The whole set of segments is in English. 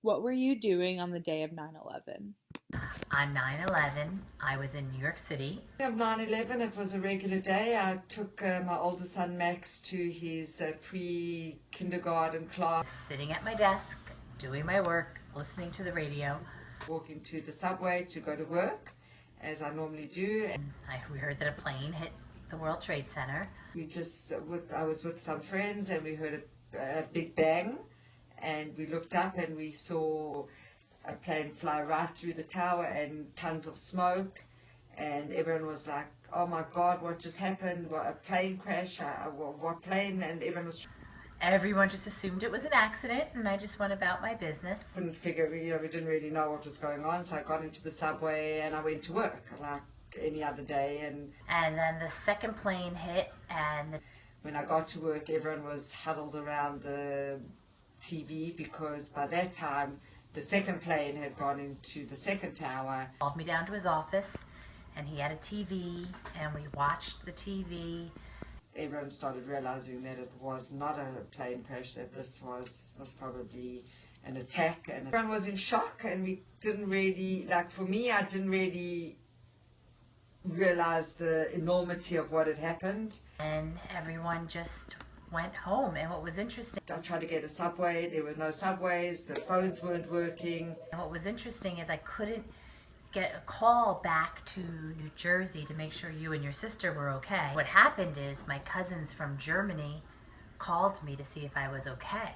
What were you doing on the day of 9/11? On 9/11, I was in New York City. Of 9/11, it was a regular day. I took my older son Max to his pre-kindergarten class, Sitting at my desk, doing my work, listening to the radio. walking to the subway to go to work, as I normally do. We heard that a plane hit the World Trade Center. I was with some friends and we heard a big bang, and we looked up and we saw a plane fly right through the tower and tons of smoke, and everyone was like, oh my god, what just happened? What, a plane crash? What plane? And everyone was Everyone just assumed it was an accident, and I just went about my business. couldn't figure, we didn't really know what was going on, so I got into the subway and I went to work like any other day. And then the second plane hit, and When I got to work, everyone was huddled around the TV because by that time the second plane had gone into the second tower. called me down to his office, and he had a TV, and we watched the TV. Everyone started realizing that it was not a plane crash, that this was probably an attack, and everyone was in shock. And we didn't really, like, for me, I didn't really realize the enormity of what had happened. And everyone just went home. And what was interesting I tried to get a subway, there were no subways, the phones weren't working. is I couldn't get a call back to New Jersey to make sure you and your sister were okay. What happened is my cousins from Germany called me to see if I was okay.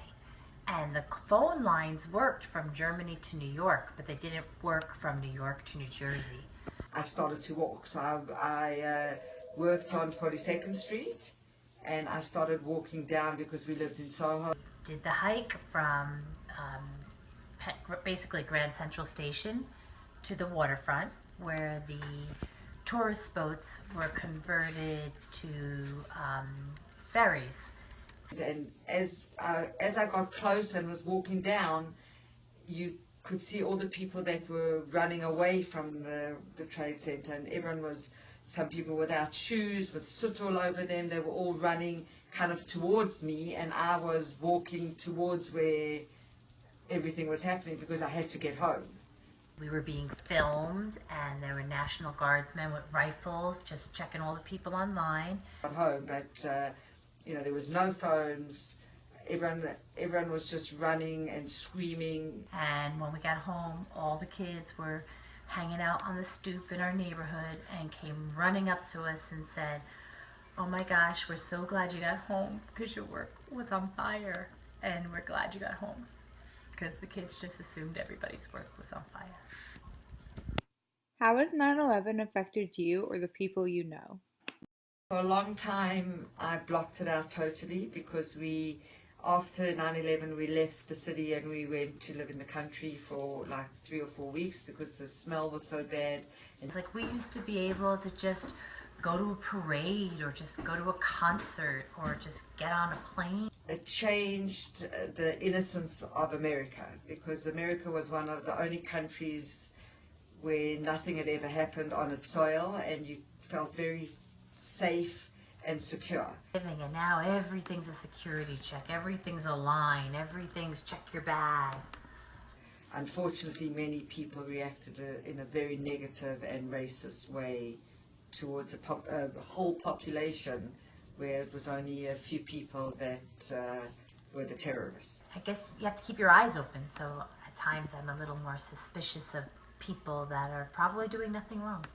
And the phone lines worked from Germany to New York, but they didn't work from New York to New Jersey. I started to walk, so I worked on 42nd Street, and I started walking down because we lived in Soho. Did the hike from basically Grand Central Station to the waterfront, where the tourist boats were converted to ferries. And as I got close and was walking down, you could see all the people that were running away from the trade center, and everyone was, some people without shoes, with soot all over them. They were all running kind of towards me, and I was walking towards where everything was happening because I had to get home. We were being filmed, and there were National Guardsmen with rifles just checking all the people online. Got home, but there was no phones. Everyone was just running and screaming. And when we got home, all the kids were hanging out on the stoop in our neighborhood and came running up to us and said, oh my gosh, we're so glad you got home because your work was on fire, and we're glad you got home, because the kids just assumed everybody's work was on fire. How has 9/11 affected you or the people you know? For a long time, I blocked it out totally because after 9/11, we left the city and we went to live in the country for like 3 or 4 weeks because the smell was so bad. It's like we used to be able to just go to a parade or just go to a concert or just get on a plane. It changed the innocence of America, because America was one of the only countries where nothing had ever happened on its soil, and you felt very safe and secure. And now everything's a security check, everything's a line, everything's check your bag. Unfortunately, many people reacted in a very negative and racist way towards a whole population, where it was only a few people that were the terrorists. I guess you have to keep your eyes open, so at times I'm a little more suspicious of people that are probably doing nothing wrong.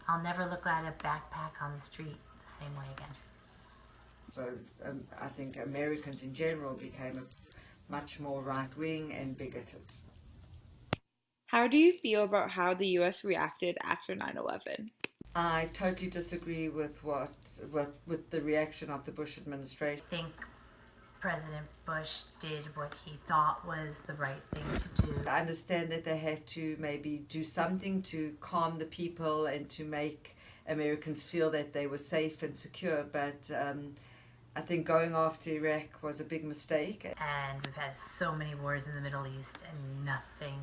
I'll never look at a backpack on the street the same way again. So I think Americans in general became much more right-wing and bigoted. How do you feel about how the US reacted after 9/11? I totally disagree with with the reaction of the Bush administration. I think President Bush did what he thought was the right thing to do. I understand that they had to maybe do something to calm the people and to make Americans feel that they were safe and secure, but I think going after Iraq was a big mistake. And we've had so many wars in the Middle East and nothing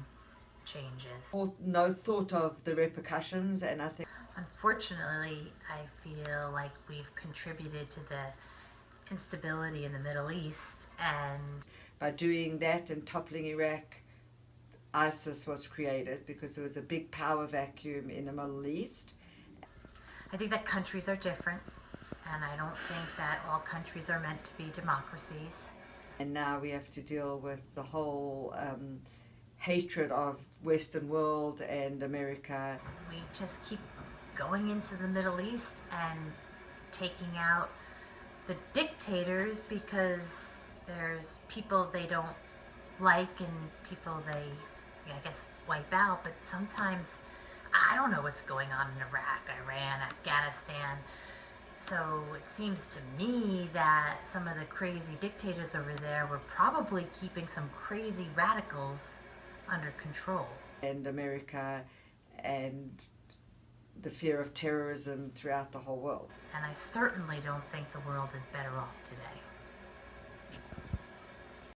changes. No thought of the repercussions, and I think Unfortunately, I feel like we've contributed to the instability in the Middle East, and by doing that and toppling Iraq, ISIS was created, because there was a big power vacuum in the Middle East. I think that countries are different, and I don't think that all countries are meant to be democracies. And now we have to deal with the whole hatred of Western world and America. We just keep going into the Middle East and taking out the dictators because there's people they don't like and people they, I guess, wipe out. But sometimes I don't know what's going on in Iraq, Iran, Afghanistan. So it seems to me that some of the crazy dictators over there were probably keeping some crazy radicals under control. And America and the fear of terrorism throughout the whole world. And I certainly don't think the world is better off today.